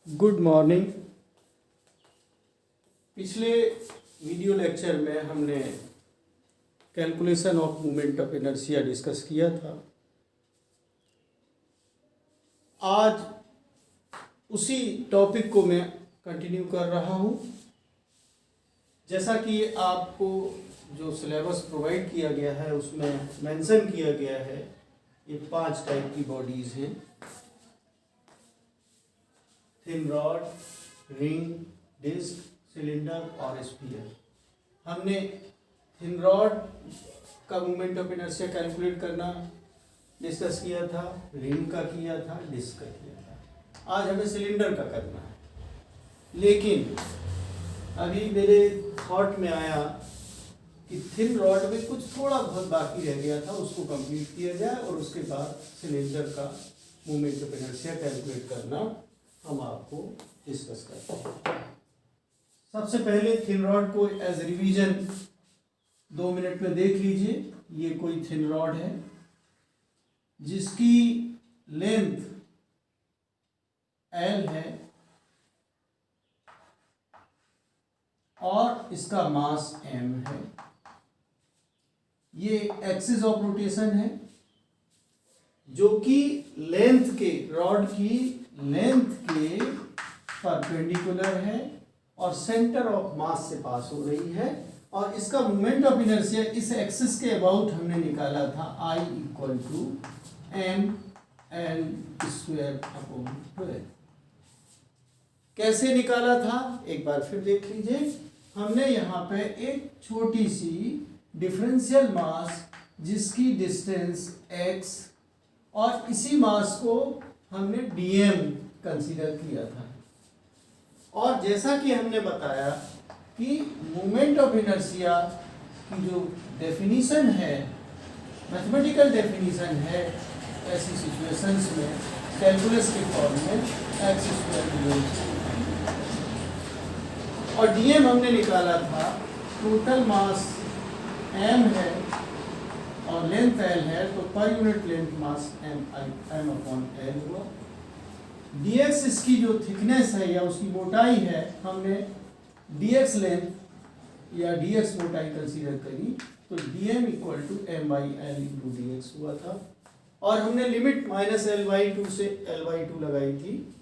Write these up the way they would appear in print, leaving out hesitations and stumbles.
Good morning. पिछले video lecture में हमने calculation of moment of inertia discuss किया था। आज उसी टॉपिक को मैं कंटिन्यू कर रहा हूँ। जैसा कि आपको जो सिलेबस प्रोवाइड किया गया है उसमें मेंशन किया गया है, ये 5 टाइप की बॉडीज़ हैं: thin rod, ring, disc, cylinder और स्फीयर। हमने थिन रॉड का मोमेंट ऑफ इनर्शिया कैलकुलेट करना डिस्कस किया था, रिंग का किया था, डिस्क का किया था। आज हमें सिलेंडर का करना है। लेकिन अभी मेरे थॉट में आया कि थिन रॉड में कुछ थोड़ा बहुत बाकी रह गया था, उसको कंप्लीट किया जाए और उसके बाद सिलेंडर का मोमेंट ऑफ इनर्शिया कैलकुलेट करना हम आपको डिस्कस करते हैं। सबसे पहले थिन रॉड को एज रिवीजन 2 मिनट में देख लीजिए। ये कोई थिन रॉड है जिसकी लेंथ L है और इसका मास M है। ये एक्सिस ऑफ रोटेशन है जो कि लेंथ के रॉड की लेंथ के परपेंडिकुलर है और सेंटर ऑफ मास से पास हो रही है। और इसका मोमेंट ऑफ इनर्शिया इस एक्सिस के अबाउट हमने निकाला था I = mL²/12। कैसे निकाला था एक बार फिर देख लीजिए। हमने यहाँ पे एक छोटी सी डिफरेंशियल मास जिसकी डिस्टेंस x और इसी मास को हमने dm कंसीडर किया था। और जैसा कि हमने बताया कि मोमेंट ऑफ इनर्शिया की जो डेफिनीशन है, मैथमेटिकल डेफिनीशन है, ऐसी सिचुएशंस में कैलकुलस के फॉर्म में x²। और dm हमने निकाला था, टोटल मास m है और लेंथ L है, तो पर यूनिट लेंथ मास m/L हुआ। dx इसकी जो थिकनेस है या उसकी मोटाई है, हमने dx लेंथ या dx मोटाई कंसीडर करी, तो dm = m/L × dx हुआ था। और हमने लिमिट -L/2 से L/2 लगाई थी।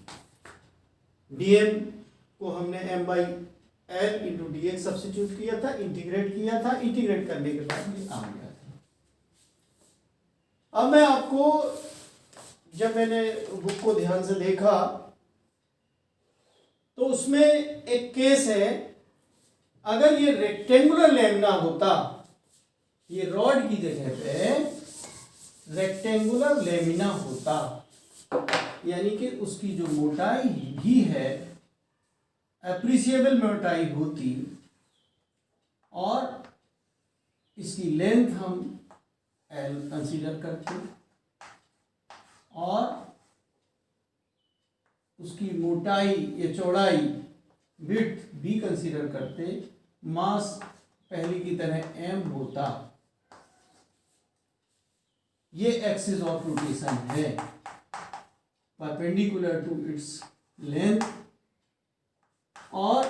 dm को हमने m/L × dx सब्स्टिट्यूट किया था, इंटीग्रेट किया था। इंटीग्रेट करने के बाद ये आ गया था। अब मैं आपको, जब मैंने बुक को ध्यान से देखा तो उसमें एक केस है, अगर ये रेक्टेंगुलर लैमिना होता, ये रॉड की जगह पे रेक्टेंगुलर लैमिना होता, यानी कि उसकी जो मोटाई भी है एप्रिसिएबल मोटाई होती और इसकी लेंथ हम L कंसीडर करते और उसकी मोटाई या चौड़ाई विड्थ भी कंसीडर करते, मास पहले की तरह m होता। ये एक्सिस ऑफ रोटेशन है परपेंडिकुलर टू इट्स लेंथ और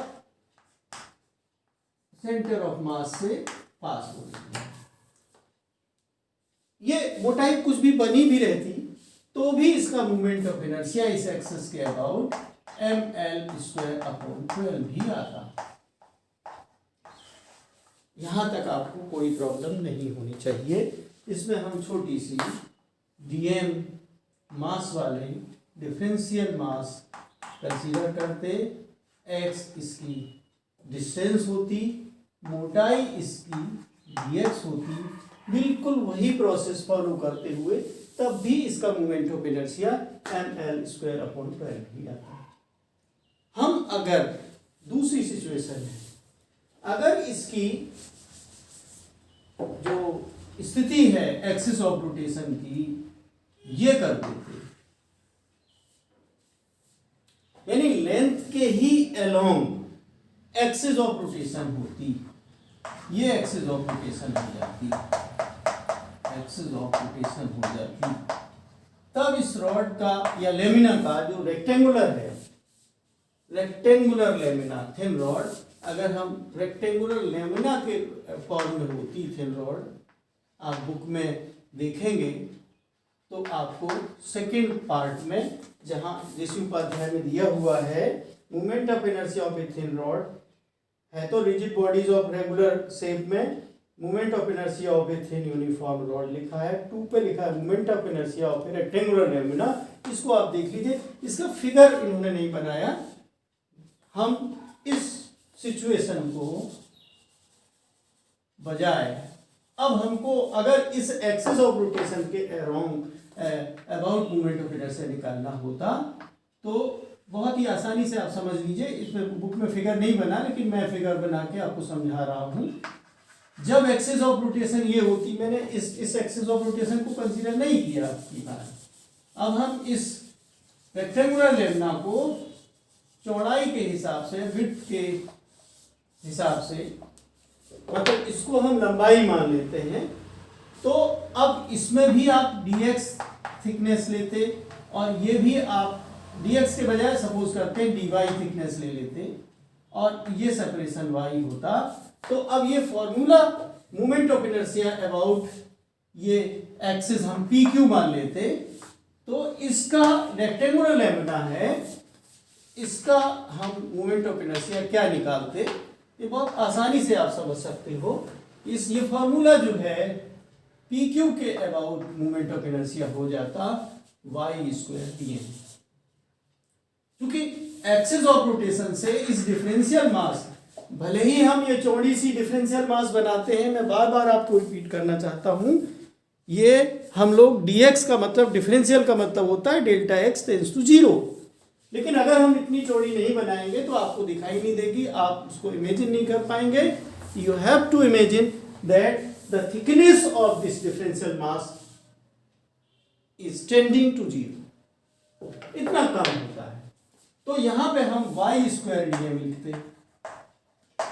सेंटर ऑफ मास से पास हो रही है। ये मोटाई कुछ भी बनी भी रहती तो भी इसका मोमेंट ऑफ इनर्शिया इस एक्सिस के अबाउट mL²/12 भी आता। यहां तक आपको कोई प्रॉब्लम नहीं होनी चाहिए। इसमें हम छोटी सी dm मास वाले डिफरेंशियल मास कंसीडर करते, x इसकी डिस्टेंस होती, मोटाई इसकी dx होती, बिल्कुल वही प्रोसेस फॉलो करते हुए तब भी इसका मोमेंट ऑफ इनर्शिया mL²/12 ही आता। हम अगर दूसरी सिचुएशन है, अगर इसकी जो स्थिति है एक्सिस ऑफ रोटेशन की ये कर देते, यानी लेंथ के ही अलोंग एक्सिस ऑफ रोटेशन होती, ये एक्सिस ऑफ रोटेशन हो जाती, एक्सिस ऑफ रोटेशन हो जाती, तब इस रॉड का या लेमिना का जो रेक्टेंगुलर है रेक्टेंगुलर लेमिना थिन रॉड, अगर हम रेक्टेंगुलर लेमिना के फॉर्म में होती थिन रॉड, आप बुक में देखेंगे तो आपको सेकंड पार्ट में जहां जिस उपाध्याय में दिया हुआ है movement of inertia of a thin rod है, तो rigid bodies of regular shape में movement of inertia of a thin uniform rod लिखा है, 2 पे लिखा है movement of inertia of a rectangular lamina. इसको आप देख लीजिए, इसका फिगर इन्होंने नहीं बनाया। हम इस सिचुएशन को बजाय अब हमको अगर इस एक्सिस ऑफ रोटेशन के अबाउट मूवमेंट ऑफ इनर्शिया निकालना होता तो बहुत ही आसानी से आप समझ लीजिए। इसमें बुक में फिगर नहीं बना, लेकिन मैं फिगर बना के आपको समझा रहा हूं। जब एक्सिस ऑफ रोटेशन ये होती, मैंने इस एक्सिस ऑफ रोटेशन को कंसीडर नहीं किया आपकी बार। अब हम इस रेक्टेंगुलर लेमिना को चौड़ाई के हिसाब से, विड्थ के हिसाब से, मतलब इसको हम लंबाई मान लेते हैं, तो अब इसमें भी आप dx थिकनेस लेते और ये भी आप dx के बजाय सपोज करते हैं dy थिकनेस ले लेते और ये सेपरेशन y होता। तो अब ये formula movement of inertia about ये एक्सिस हम PQ मान लेते, तो इसका रेक्टेंगुलर लेमिना है, इसका हम मूवमेंट ऑफ इनर्शिया क्या निकालते, ये बहुत आसानी से आप समझ सकते हो। ये फॉर्मूला जो है PQ के अबाउट मूवमेंट ऑफ इनर्शिया हो जाता y² dm। क्योंकि एक्सिस ऑफ रोटेशन से इस डिफरेंशियल मास, भले ही हम ये चौड़ी सी डिफरेंशियल मास बनाते हैं, मैं बार बार आपको रिपीट करना चाहता हूं, ये हम लोग dx का मतलब, डिफरेंशियल का मतलब होता है डेल्टा x टेंड्स टू 0। लेकिन अगर हम इतनी चौड़ी नहीं बनाएंगे तो आपको दिखाई नहीं देगी, आप उसको इमेजिन नहीं कर पाएंगे। You have to imagine that the thickness of this differential mass is tending to 0, इतना कम होता है। तो यहां पे हम y² dm लिखते,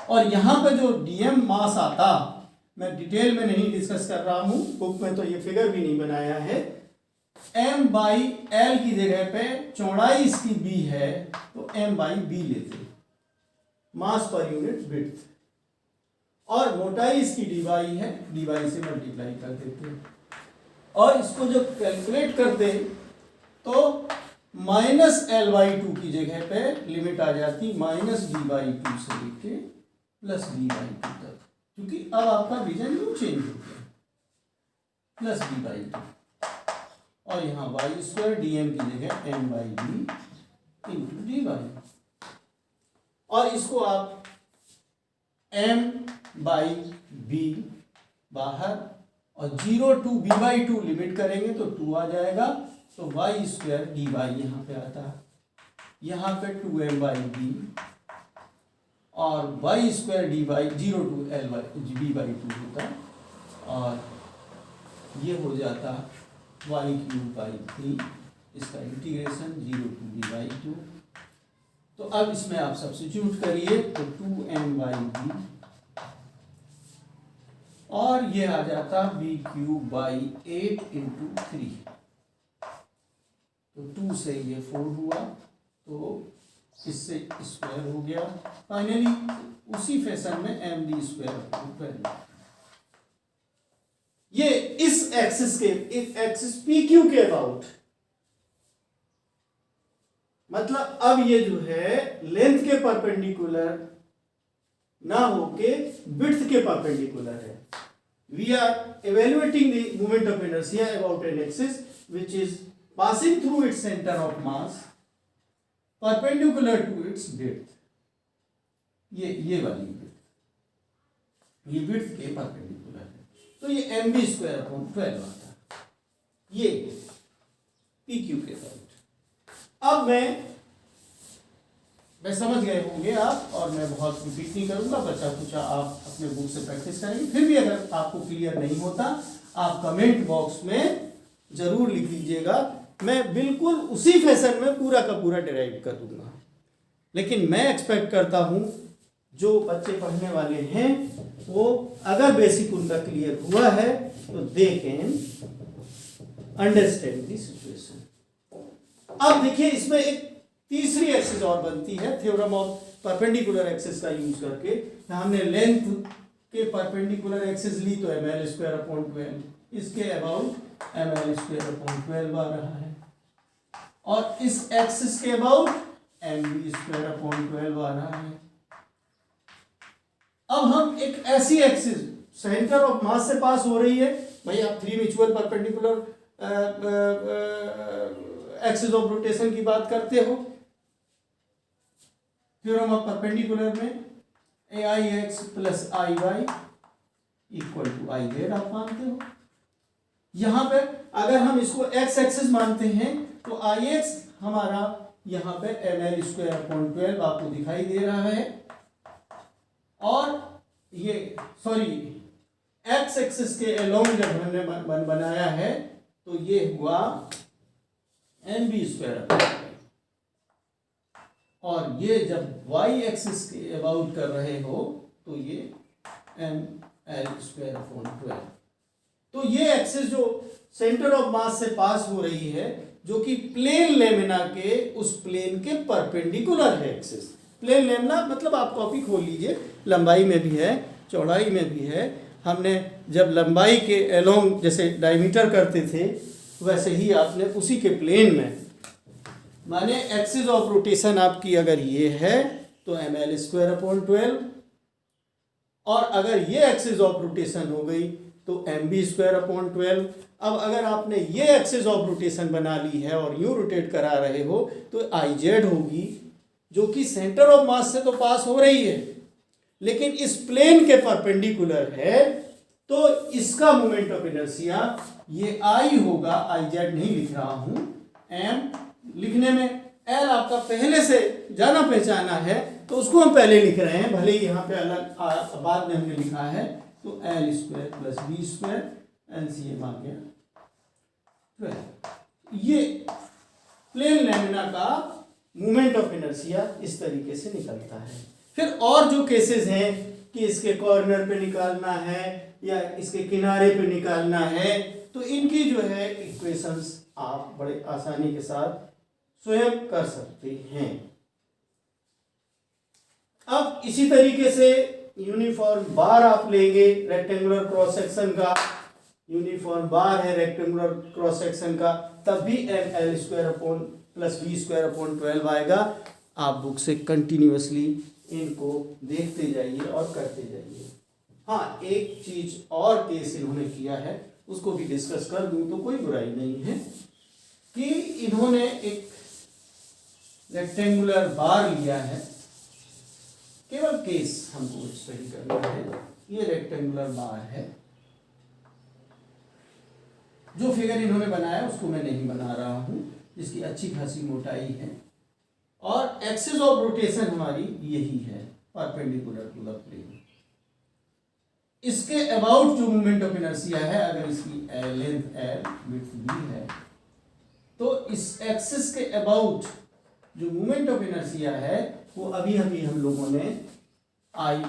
और यहां पे जो dm मास आता, मैं डिटेल में नहीं डिस्कस कर रहा हूं, बुक में तो ये फिगर भी नहीं बनाया है। m/l की जगह पे चौड़ाई इसकी b है तो m/b लेते, मास पर यूनिट विड्थ, और मोटाई इसकी dy है, dy से मल्टीप्लाई कर देते हैं। और इसको जब कैलकुलेट करते तो -l/2 की जगह पे लिमिट आ जाती -d/2 से लेके +d/2 तक, क्योंकि अब आपका विजन यू चेंज हो गया, +d/2, और यहाँ y² dm की जगह m/b × dy, और इसको आप m/b बाहर और 0 to b/2 लिमिट करेंगे तो 2 आ जाएगा, तो y² dy यहाँ पे आता है, यहाँ पे 2m/b और y² dy 0 to b/2 होता, और ये हो जाता y³/3, इसका इंटीग्रेशन 0 to b/2। तो अब इसमें आप सब्स्टिट्यूट करिए तो 2m/b, और ये आ जाता b³/8 × 3, तो 2 से ये 4 हुआ, तो इससे स्क्वायर हो गया। फाइनली उसी फैशन में md²/12। ये इस एक्सिस के, इस एक्सिस PQ के अबाउट, मतलब अब ये जो है लेंथ के परपेंडिकुलर ना होके विड्थ के परपेंडिकुलर है। We are evaluating the movement of inertia about an axis which is passing through its center of mass perpendicular to its width, ये वाली width, ये width के परपेंडिकुलर है, तो ये mb²/12 आता है, ये PQ के साथ। अब मैं समझ गए होंगे आप, और मैं बहुत रिपीट नहीं करूंगा, बचा कुछ आप अपने बुक से प्रैक्टिस करेंगे। फिर भी अगर आपको क्लियर नहीं होता, आप कमेंट बॉक्स में जरूर लिख दीजिएगा, मैं बिल्कुल उसी फैशन में पूरा का पूरा डिराइव कर दूंगा। लेकिन मैं एक्सपेक्ट करता हूं जो बच्चे पढ़ने वाले हैं वो अगर बेसिक उनका क्लियर हुआ है तो they can understand the situation. अब देखिए, इसमें एक तीसरी एक्सिस और बनती है थ्योरम ऑफ परपेंडिकुलर एक्सिस का यूज करके। हमने लेंथ के परपेंडिकुलर एक्सिस ली तो ml²/12, इसके अबाउट ml²/12 आ रहा है, और इस एक्सिस के अबाउट mv²/12 आ रहा है। अब हम एक ऐसी एक्सिस सेंटर ऑफ मास से पास हो रही है, भाई आप 3 mutual perpendicular axis of rotation की बात करते हो, थ्योरम ऑफ परपेंडिकुलर में AIX + IY = IZ आप मानते हो। यहां पे अगर हम इसको x एक्सिस मानते हैं तो IX हमारा यहां पे ml²/12 आपको दिखाई दे रहा है, और ये x एक्सिस के अलोंग जब हमने बनाया है तो ये हुआ mv²/12, और ये जब y एक्सिस के अबाउट कर रहे हो तो ये ml²/12। तो ये एक्सिस जो सेंटर ऑफ मास से पास हो रही है, जो कि प्लेन लेमिना के उस प्लेन के परपेंडिकुलर है एक्सिस। प्लेन लेमिना मतलब आप कॉपी खोल लीजिए, लंबाई में भी है चौड़ाई में भी है। हमने जब लंबाई के अलोंग जैसे डायमीटर करते थे, वैसे ही आपने उसी के प्लेन में, माने एक्सिस ऑफ रोटेशन आपकी अगर ये है तो ml²/12, और अगर ये एक्सिस ऑफ रोटेशन हो गई तो mv²/12। अब अगर आपने ये एक्सिस ऑफ रोटेशन बना ली है और यूं रोटेट करा रहे हो तो IZ होगी, जो कि सेंटर ऑफ मास से तो पास हो रही है लेकिन इस प्लेन के परपेंडिकुलर है, तो इसका मोमेंट ऑफ इनर्शिया ये I होगा। IZ नहीं लिख रहा हूं, m लिखने में L आपका पहले से जाना पहचाना है तो उसको हम पहले लिख रहे हैं, भले ही यहाँ पे अलग बाद में हमने लिखा है। तो L² + B² LCM आ गया 12। ये प्लेन लैमिना का मोमेंट ऑफ इनर्शिया इस तरीके से निकलता है। फिर और जो केसेस हैं कि इसके कॉर्नर पे निकालना है या इसके किनारे पे निकालना है, तो इनकी जो है इक्वेशंस आप बड़े आसानी के साथ स्वयं कर सकते हैं। अब इसी तरीके से यूनिफॉर्म बार आप लेंगे रेक्टेंगुलर क्रॉस सेक्शन का, यूनिफॉर्म बार है रेक्टेंगुलर क्रॉस सेक्शन का, तब भी ml² + B²/12 आएगा। आप बुक से कंटिन्यूअसली इनको देखते जाइए और करते जाइए। हाँ, एक चीज और केस इन्होंने किया है, उसको भी डिस्कस कर दूं तो कोई बुराई नहीं है, कि इन्होंने एक रेक्टेंगुलर बार लिया है, केवल केस हमको स्टडी करना है। ये रेक्टेंगुलर बार है, जो फिगर इन्होंने बनाया उसको मैं नहीं बना रहा हूं, जिसकी अच्छी खासी मोटाई है, और एक्सिस ऑफ रोटेशन हमारी यही है परपेंडिकुलर टू द प्लेन। इसके अबाउट जो मोमेंट ऑफ इनर्शिया है, अगर इसकी लेंथ L विड्थ B है, तो इस एक्सिस के अबाउट जो मोमेंट ऑफ इनर्शिया है वो अभी हम लोगों ने I =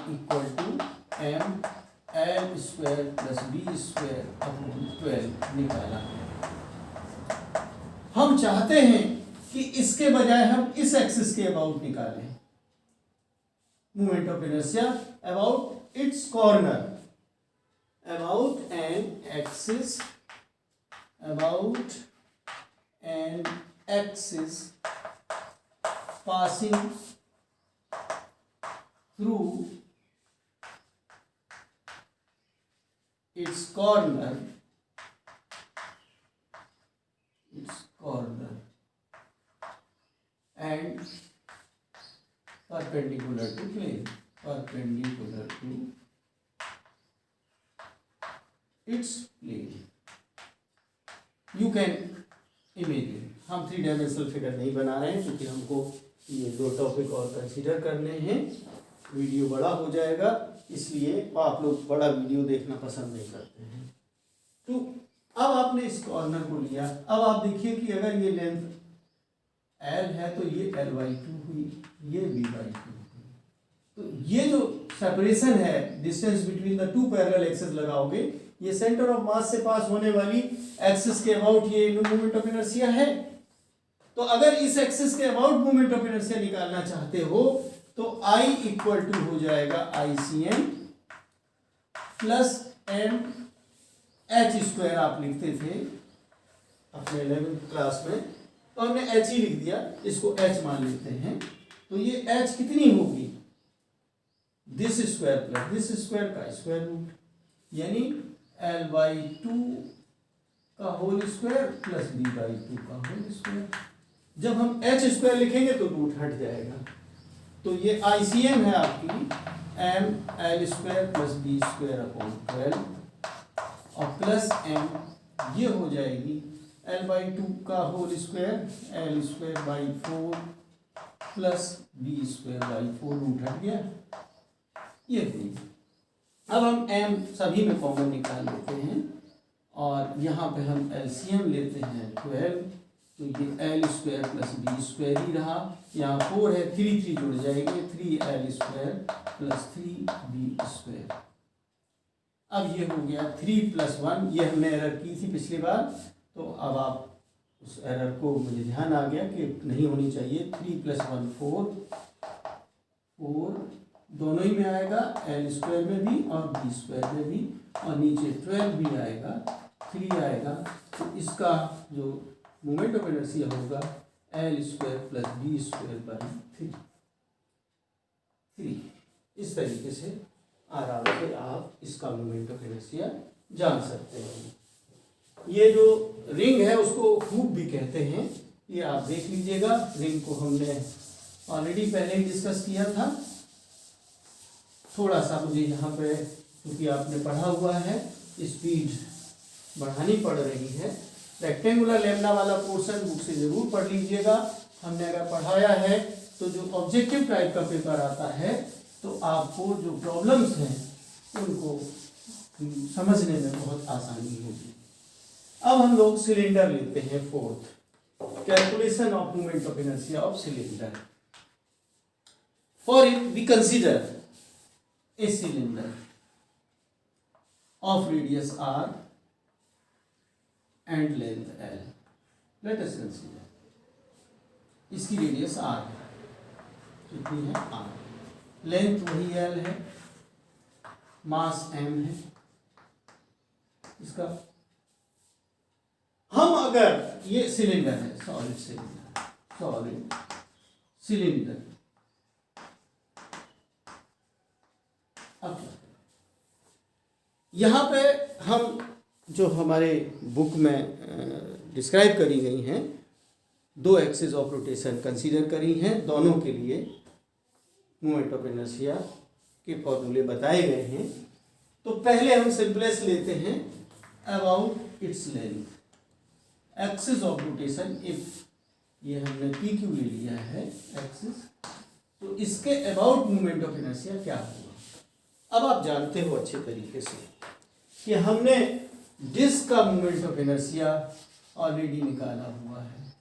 ml² + B²/12 निकाला है। हम चाहते हैं कि इसके बजाय हम इस एक्सिस के अबाउट निकालें moment of inertia about it's corner, about an axis, about an axis passing through its corner, and perpendicular to plane, perpendicular to its plane. You can imagine, हम 3 डायमेंशनल फिगर नहीं बना रहे हैं क्योंकि हमको ये 2 टॉपिक और कंसीडर करने हैं, वीडियो बड़ा हो जाएगा, इसलिए आप लोग बड़ा वीडियो देखना पसंद नहीं करते हैं। तो अब आपने इस कॉर्नर को लिया, अब आप देखिए कि अगर ये लेंथ L है तो ये L/2 हुई, ये B/2 हुई। तो ये जो सेपरेशन है, distance between the 2 parallel axis लगाओगे, ये सेंटर ऑफ मास से पास होने वाली एक्सिस के अबाउट ये मोमेंट ऑफ इनर्शिया है। तो अगर इस एक्सिस के अबाउट मोमेंट ऑफ इनर्शिया निकालना चाहते हो तो I इक्वल टू हो जाएगा ICM plus M H square आप लिखते थे अपने 11th क्लास में, तो हमने एच ही लिख दिया, इसको एच मान लेते हैं। तो ये एच कितनी होगी, this square plus this square का स्क्वायर रूट, यानी L/2 का होल स्क्वायर प्लस B/2 का होल स्क्वायर। जब हम एच स्क्वायर लिखेंगे तो रूट हट जाएगा, तो ये ICM है आपकी mL square plus B square upon 12 और प्लस m ये हो जाएगी L/2 का whole square L square by 4 plus B square by 4, root हट गया, ये हुई। अब हम m सभी में कॉमन निकाल लेते हैं और यहाँ पे हम LCM लेते हैं 12, तो ये L square plus B square ही रहा, यहाँ 4 है, 3 जुड़ जाएंगे, 3L square plus 3B square. अब ये हो गया 3 + 1, ये हमने एरर की थी पिछली बार, तो अब आप उस एरर को, मुझे ध्यान आ गया कि नहीं होनी चाहिए। 3 + 1 4 दोनों ही में आएगा, L स्क्वायर में भी और B स्क्वायर में भी, और नीचे 12 भी आएगा, 3 आएगा, तो इसका जो मोमेंट ऑफ इनर्शिया होगा L square plus B square by 3। इस तरीके से आराम से आप इसका मोमेंट ऑफ इनर्शिया जान सकते हैं। ये जो रिंग है उसको हुक भी कहते हैं, ये आप देख लीजिएगा। रिंग को हमने ऑलरेडी पहले ही डिस्कस किया था। थोड़ा सा मुझे यहाँ पे, क्योंकि आपने पढ़ा हुआ है, स्पीड बढ़ानी पड़ रही है। रेक्टेंगुलर लेमडा वाला पोर्शन बुक से जरूर पढ़ लीजिएगा। हमने अगर पढ़ाया है तो जो ऑब्जेक्टिव टाइप का पेपर आता है तो आपको जो प्रॉब्लम्स हैं उनको समझने में बहुत आसानी होगी। अब हम लोग सिलेंडर लेते हैं, fourth, calculation of moment of inertia of cylinder. For it we consider a cylinder of radius r and length l. Let us consider इसकी रेडियस r है, कितनी है r, लेंथ वही l है, मास m है इसका। हम अगर ये सिलेंडर है, सॉलिड सिलेंडर, अब यहाँ पे हम जो हमारे बुक में डिस्क्राइब करी गई हैं 2 एक्सिस ऑफ रोटेशन कंसीडर करी हैं, दोनों के लिए मोमेंट ऑफ इनर्शिया के फॉर्मूले बताए गए हैं। तो पहले हम सिंपलेस्ट लेते हैं about its length, axis of rotation. If ये हमने पी क्यू ले लिया है एक्सिस, तो इसके अबाउट मोमेंट ऑफ इनर्शिया क्या होगा। अब आप जानते हो अच्छे तरीके से कि हमने डिस्क का मोमेंट ऑफ इनर्शिया ऑलरेडी निकाला हुआ है।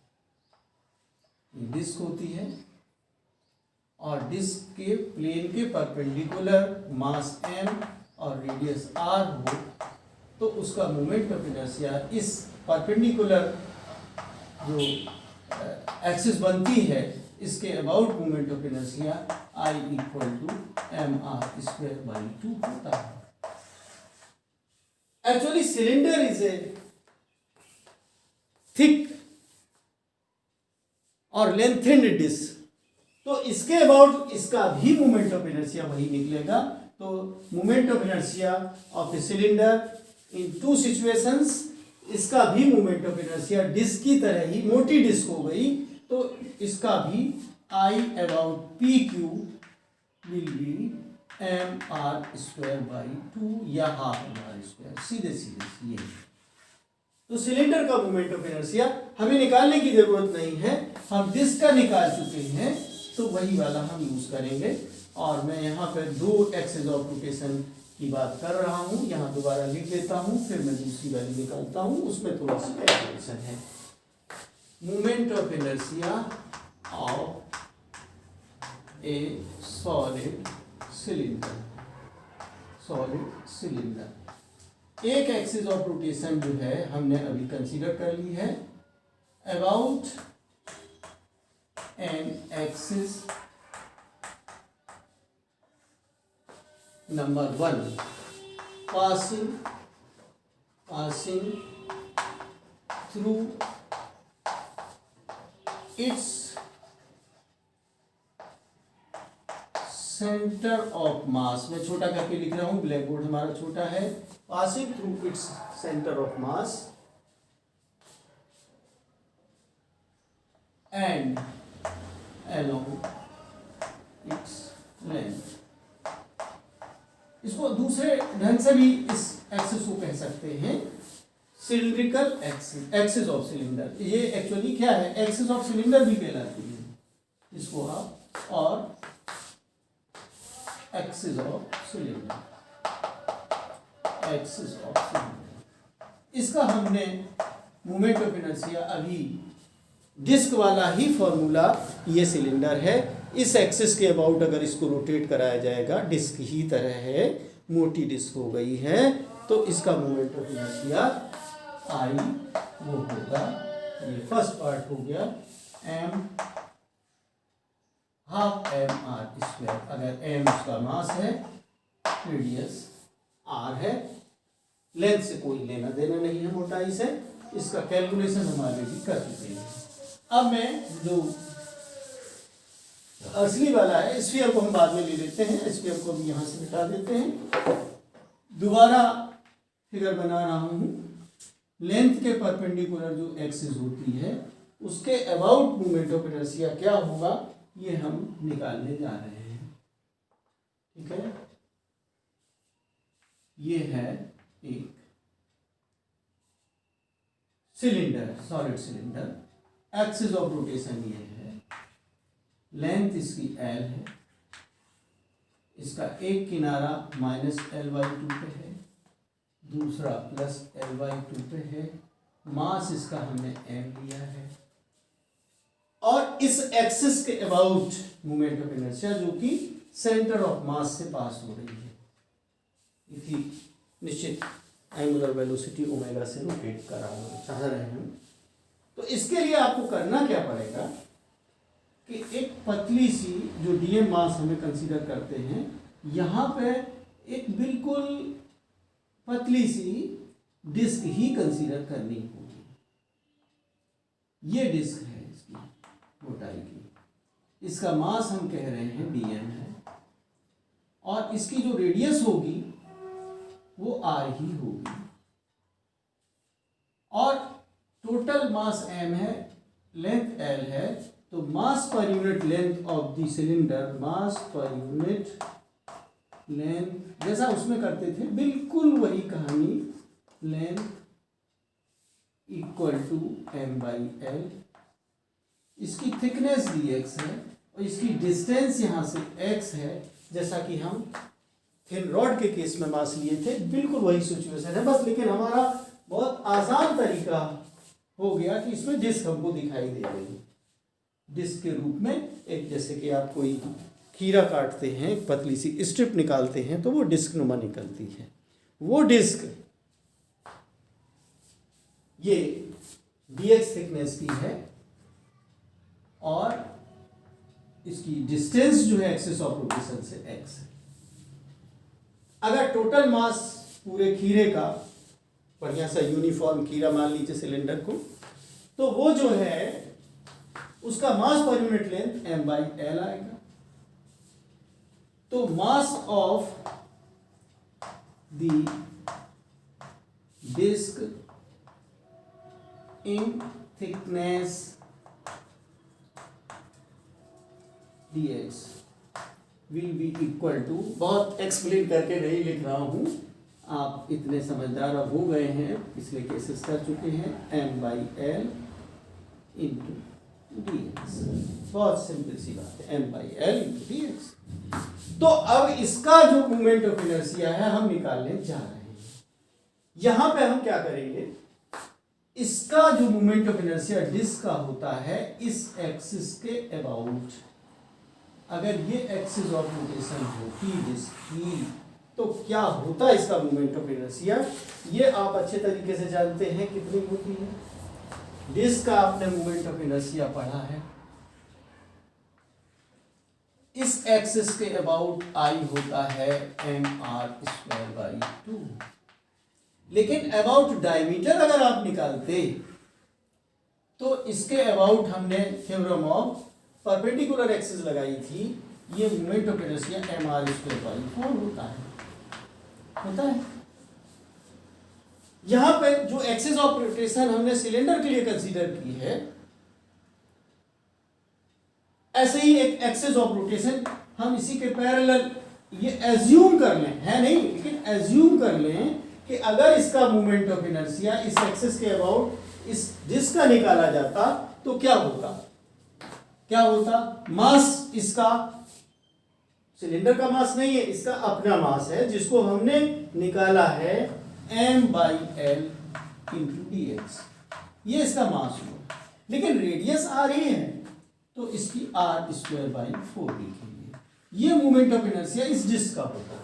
ये डिस्क होती है और डिस्क के प्लेन के परपेंडिकुलर मास m और रेडियस r हो तो उसका मोमेंट ऑफ इनर्शिया इस परपेंडिकुलर जो एक्सिस बनती है इसके about moment of inertia I equal to mr²/2 होता है। Actually cylinder is a thick और लेंथेंड डिस्क, तो इसके अबाउट इसका भी मोमेंट ऑफ इनर्शिया वही निकलेगा। तो moment of inertia of a cylinder in 2 situations, इसका भी मोमेंट ऑफ इनर्शिया डिस्क की तरह ही, मोटी डिस्क हो गई तो इसका भी I about P Q will be mr²/2 या ½ mr², सीधे ये। तो सिलेंडर का मोमेंट ऑफ इनर्शिया हमें निकालने की जरूरत नहीं है, हम डिस्क का निकाल चुके हैं, तो वही वाला हम यूज करेंगे। और मैं यहाँ पर 2 एक्सिस ऑफ रोटेशन की बात कर रहा हूँ, यहाँ दोबारा लिख देता हूँ, फिर मैं दूसरी वाली निकालता हूँ, उसमें थोड़ा सा कैलकुलेशन है। Moment of inertia of A solid cylinder, एक एक्सिस ऑफ रोटेशन जो है हमने अभी कंसीडर कर ली है about axis number 1 passing through its centre of मास, मैं छोटा करके लिख रहा हूं, ब्लैक बोर्ड हमारा छोटा है। Passing through its centre of mass and along its length. इसको दूसरे ढंग से भी इस एक्सिस को कह सकते हैं cylindrical axis, axis of cylinder. ये एक्चुअली क्या है, एक्सिस ऑफ सिलेंडर भी कहलाती है इसको आप, और axis of cylinder, axis of cylinder. इसका हमने मोमेंट ऑफ इनर्शिया अभी डिस्क वाला ही फॉर्मूला, ये सिलेंडर है, इस एक्सिस के अबाउट अगर इसको रोटेट कराया जाएगा, डिस्क ही तरह है, मोटी डिस्क हो गई है, तो इसका मोमेंट ऑफ इनर्शिया आई वो होगा, ये फर्स्ट पार्ट हो गया m half M R square. अगर m उसका मास है, रेडियस r है, लेंथ से कोई लेना देना नहीं है मोटाई से, इसका कैलकुलेशन हम ऑलरेडी कर चुके हैं। अब मैं जो असली वाला है स्फीयर को हम बाद में ले लेते हैं, स्फीयर को भी यहाँ से मिटा देते हैं। दोबारा फिगर बना रहा हूँ, लेंथ के परपेंडिकुलर जो एक्सिस होती है उसके अबाउट मोमेंट ऑफ इनर्शिया क्या होगा, ये हम निकालने जा रहे हैं। ठीक है, ये है एक cylinder, solid cylinder, axis of rotation ये है, लेंथ इसकी L है, इसका एक किनारा -L/2 पे है, दूसरा +L/2 पे है, मास इसका हमने m लिया है, और इस एक्सिस के अबाउट मोमेंट ऑफ इनर्शिया जो कि सेंटर ऑफ मास से पास हो रही है, इसी निश्चित एंगुलर वेलोसिटी ओमेगा से रोटेट कराना चाह रहे हैं। तो इसके लिए आपको करना क्या पड़ेगा कि एक पतली सी जो डीएम मास हमें कंसीडर करते हैं, यहाँ पे एक बिल्कुल पतली सी डिस्क ही कंसीडर करनी होगी। ये डिस्क है इसकी मोटाई की, इसका मास हम कह रहे हैं डीएम है, और इसकी जो रेडियस होगी वो आर ही होगी, और टोटल मास m है, लेंथ L है, तो mass per unit length of the cylinder, mass per unit length जैसा उसमें करते थे बिल्कुल वही कहानी, लेंथ इक्वल टू m/L, इसकी थिकनेस dx है और इसकी डिस्टेंस यहाँ से x है, जैसा कि हम थिन रॉड के केस में मास लिए थे, बिल्कुल वही सिचुएशन है बस, लेकिन हमारा बहुत आसान तरीका हो गया कि इसमें डिस्क हमको दिखाई दे रही है, डिस्क के रूप में। एक जैसे कि आप कोई खीरा काटते हैं, एक पतली सी स्ट्रिप निकालते हैं तो वो डिस्क नुमा निकलती है, वो डिस्क ये dx थिकनेस की है, और इसकी डिस्टेंस जो है एक्सिस ऑफ रोटेशन से x है। अगर टोटल मास पूरे खीरे का बढ़िया सा यूनिफॉर्म खीरा मान लीजिए सिलेंडर को, तो वो जो है उसका मास पर यूनिट लेंथ m/L आएगा। तो mass of the disc in thickness dx will be equal to, बहुत एक्सप्लेन करके नहीं लिख रहा हूं, आप इतने समझदार अब हो गए हैं, पिछले केसेस कर चुके हैं, m/L इंटू dx, बहुत सिंपल सी बात है, m/L इंटू dx। तो अब इसका जो मोमेंट ऑफ इनर्शिया है हम निकालने जा रहे हैं। यहां पे हम क्या करेंगे, इसका जो मोमेंट ऑफ इनर्शिया डिस्क का होता है इस एक्सिस के अबाउट, अगर ये एक्सिस ऑफ रोटेशन होती डिस्क की, तो क्या होता है इसका मोमेंट ऑफ इनर्शिया, ये आप अच्छे तरीके से जानते हैं कितनी होती है। डिस्क का आपने मोमेंट ऑफ इनर्शिया पढ़ा है, इस एक्सिस के अबाउट आई होता है mr²/2। लेकिन अबाउट डायमीटर अगर आप निकालते तो इसके अबाउट हमने थ्योरम ऑफ परपेंडिकुलर एक्सिस लगाई थी, ये मोमेंट ऑफ इनर्शिया mr²/4 होता है। यहां पे जो एक्सिस ऑफ रोटेशन हमने सिलेंडर के लिए कंसीडर की है, ऐसे ही एक एक्सिस ऑफ रोटेशन हम इसी के पैरेलल ये एज्यूम कर लें, है नहीं लेकिन एज्यूम कर लें कि अगर इसका मोमेंट ऑफ इनर्शिया इस एक्सिस के अबाउट इस डिस्क का निकाला जाता तो क्या होता? मास इसका सिलेंडर का मास नहीं है, इसका अपना मास है जिसको हमने निकाला है m/l × dx, ये इसका मास हुआ। लेकिन रेडियस r है तो इसकी r²/4 लिखेंगे। ये मोमेंट ऑफ इनर्शिया इस डिस्क का होता है,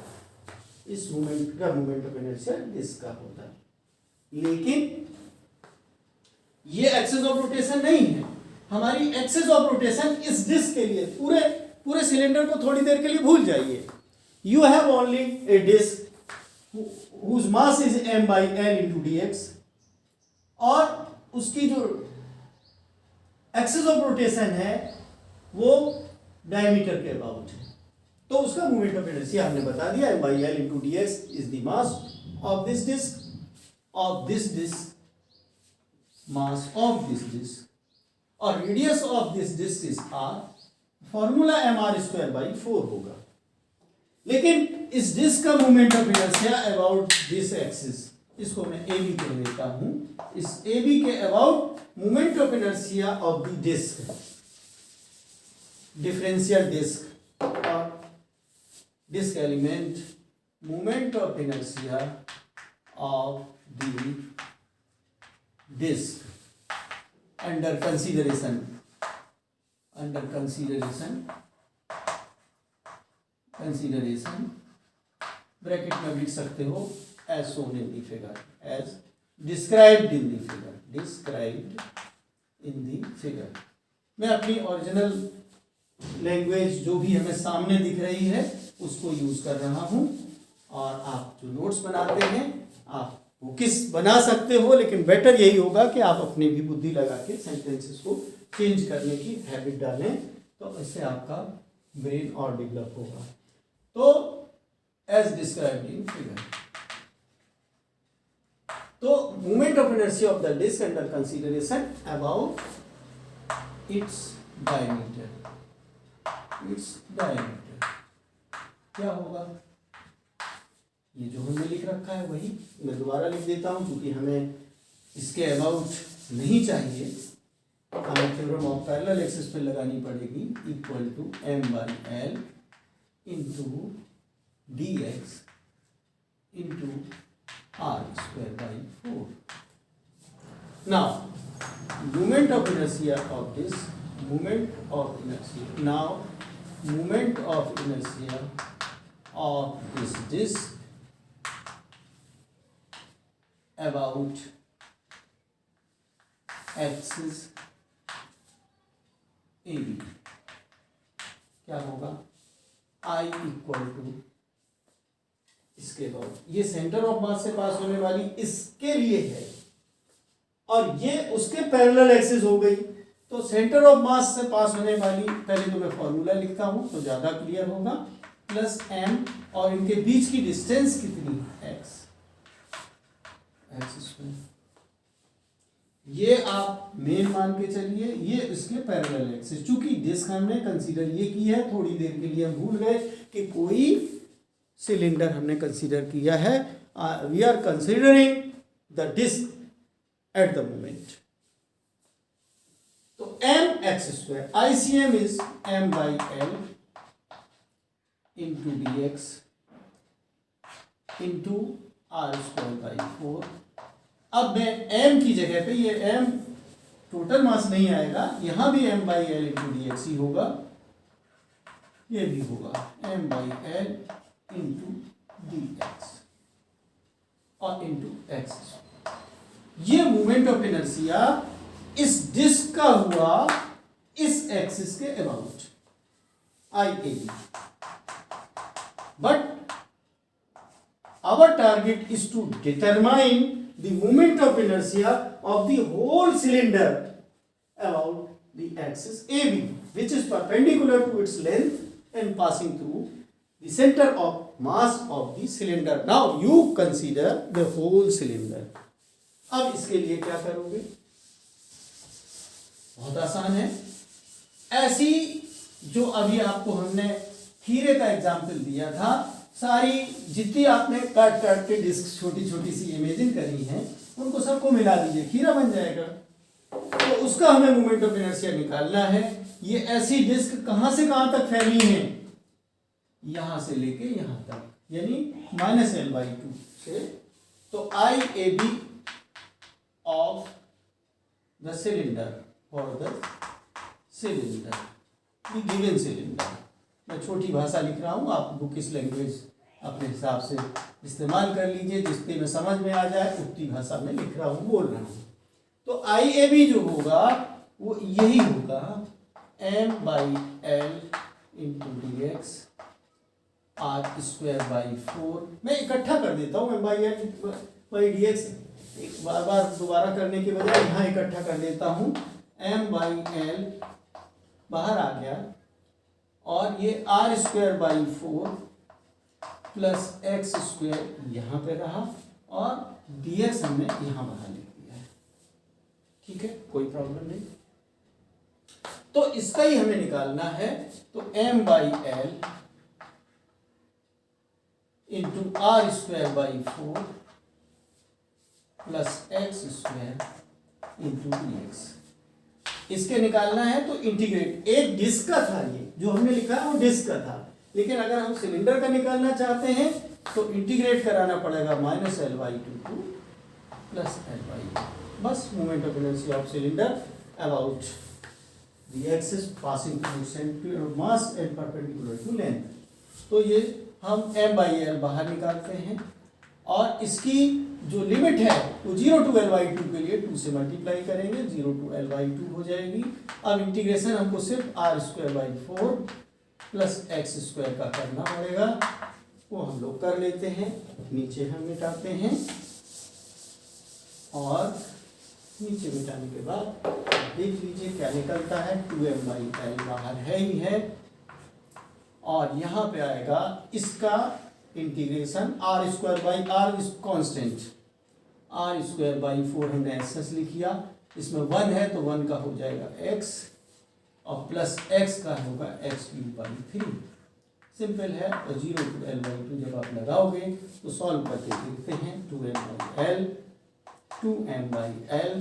इस मोमेंट का मोमेंट ऑफ इनर्शिया डिस्क का होता है। लेकिन ये एक्सिस ऑफ रोटेशन नहीं है, हमारी एक्सिस ऑफ रोटेशन इस डिस्क के लिए, पूरे सिलेंडर को थोड़ी देर के लिए भूल जाइए। You have only a disc whose mass is m/l × dx, और उसकी जो एक्सिस ऑफ रोटेशन है वो डायमीटर के अबाउट है, तो उसका मोमेंट ऑफ इनर्शिया हमने बता दिया m/l × dx is the mass of this disc, mass of this disc, और radius of this disc is r, formula mr²/4 होगा। लेकिन इस डिस्क का moment of inertia about this axis, इसको मैं ए बी कह देता हूं, इस ए बी के about moment of inertia of the disc, differential disc और disc element, moment of inertia of the disc under consideration bracket में लिख सकते हो as shown in the figure, as described in the figure. मैं अपनी original language जो भी हमें सामने दिख रही है उसको यूज कर रहा हूं, और आप जो नोट्स बनाते हैं आप वो किस बना सकते हो, लेकिन बेटर यही होगा कि आप अपनी भी बुद्धि लगा के सेंटेंसेस को चेंज करने की हैबिट डालें, तो इससे आपका ब्रेन और डेवलप होगा। तो एज डिस्क्राइब्ड इन फिगर, तो moment of inertia of the disc under consideration about its diameter क्या होगा? ये जो हमने लिख रखा है वही मैं दोबारा लिख देता हूं, क्योंकि हमें इसके अबाउट नहीं चाहिए, हमें थ्योरम ऑफ पैरेलल एक्सिस पे लगानी पड़ेगी, equal to m/l × dx × r²/4। now moment of inertia of this moment of inertia of this disk about axis AB क्या होगा? I इक्वल टू इसके बाद, ये सेंटर ऑफ मास से पास होने वाली इसके लिए है, और ये उसके पैरेलल एक्सिस हो गई, तो सेंटर ऑफ मास से पास होने वाली, पहले तो मैं फॉर्मूला लिखता हूं तो ज्यादा क्लियर होगा, प्लस m, और इनके बीच की डिस्टेंस कितनी? x square. ये आप मेन मान के चलिए, ये इसके पैरेलल एक्सिस, चूंकि डिस्क हमने कंसीडर ये की है, थोड़ी देर के लिए हम भूल गए कि कोई सिलेंडर हमने कंसीडर किया है, we are considering the disc at the moment. तो mx², ICM is m/l × dx × r²/4। अब मैं m की जगह पे, ये m टोटल मास नहीं आएगा, यहां भी m/l × dx ही होगा, ये भी होगा m/l × dx और × x। ये मोमेंट ऑफ इनर्शिया इस डिस्क का हुआ इस एक्सिस के about. IAB. But our target is to determine the moment of inertia of the whole cylinder about the axis AB, which is perpendicular to its length and passing through the center of mass of the cylinder. Now you consider the whole cylinder. अब इसके लिए क्या करोगे? बहुत आसान है. ऐसी जो अभी आपको हमने खीरे का एग्जाम्पल दिया था, सारी जितनी आपने काट काट के डिस्क छोटी छोटी सी इमेजिन करी हैं, उनको सबको मिला दीजिए, खीरा बन जाएगा. तो उसका हमें मोमेंट ऑफ इनर्शिया निकालना है. ये ऐसी डिस्क कहां से कहां तक फैली है? यहां से लेके यहां तक, यानी -L/2 से. तो IAB of the cylinder for the cylinder, the given cylinder. मैं छोटी भाषा लिख रहा हूं, आप बुकिश लैंग्वेज अपने हिसाब से इस्तेमाल कर लीजिए, जिससे में समझ में आ जाए उतनी भाषा में लिख रहा हूं, बोल रहा हूं. तो IAB जो होगा वो यही होगा, m/L × dx r²/4. मैं इकट्ठा कर देता हूँ m/L/dx, एक बार बार दोबारा करने के बजाय यहाँ इकट्ठा कर देता हूँ. m/L बाहर आ गया और ये r²/4 प्लस x² यहाँ पे रहा और dx हमने यहाँ बाहर लिख दिया है. ठीक है, कोई प्रॉब्लम नहीं. तो इसका ही हमें निकालना है. तो m/L into r²/4 plus x² into dx. इसके निकालना है तो इंटीग्रेट. एक डिस्क का था, ये जो हमने लिखा है वो डिस्क का था, लेकिन अगर हम सिलेंडर का निकालना चाहते हैं तो इंटीग्रेट कराना पड़ेगा -L/2 प्लस L/2. बस moment of inertia of cylinder about the axis passing through centre of mass and perpendicular to length. तो ये हम m/L बाहर निकालते हैं और इसकी जो लिमिट है वो 0 to L/2 के लिए 2 से मल्टीप्लाई करेंगे, 0 to L/2 हो जाएगी. अब इंटीग्रेशन हमको सिर्फ r²/4 प्लस x² का करना पड़ेगा, वो हम लोग कर लेते हैं. नीचे हम मिटाते हैं और नीचे मिटाने के बाद देख लीजिए क्या निकलता है. 2m/L बाहर है ही है और यहाँ पे आएगा इसका इंटीग्रेशन r²/r कांस्टेंट, r²/4 हमने एक्स लिख लिया. इसमें 1 है तो 1 का हो जाएगा x और प्लस x का होगा x³/3. सिंपल है. और 0 to L/2 जब आप लगाओगे तो सॉल्व करके देखते हैं. 2m/L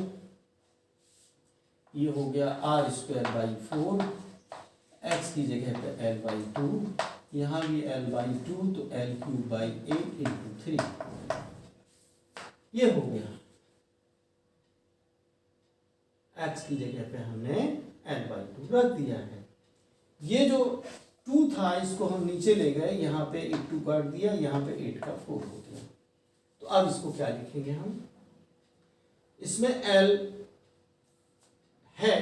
ये हो गया r²/4, x की जगह पे L/2, यहाँ भी L/2 तो L³/8 × 3. ये हो गया. x की जगह पे हमने L/2 रख दिया है. ये जो 2 था इसको हम नीचे ले गए, यहाँ पे 1 2 काट दिया, यहाँ पे 8 का 4 हो गया. तो अब इसको क्या लिखेंगे हम? इसमें L है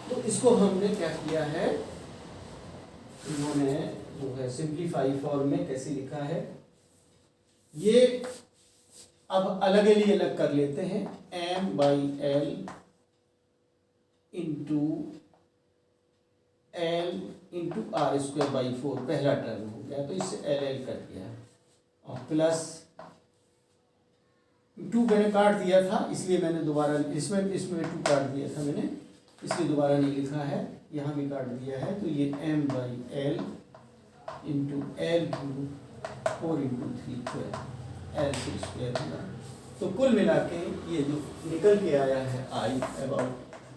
तो इसको हमने क्या किया है, इन्होंने जो है सिंप्लीफाई फॉर्म में कैसे लिखा है, ये अब अलग ही अलग कर लेते हैं. m/L into L into r²/4 पहला टर्म हो गया, तो इससे LL कट गया और प्लस 2 मैंने काट दिया था इसलिए मैंने दोबारा इसमें 2 काट दिया था मैंने, इसलिए दोबारा नहीं लिखा है. यहाँ भी काट दिया है. तो ये m/L इंटू L4 × 3 L² होगा. तो कुल मिला के ये जो निकल के आया है I about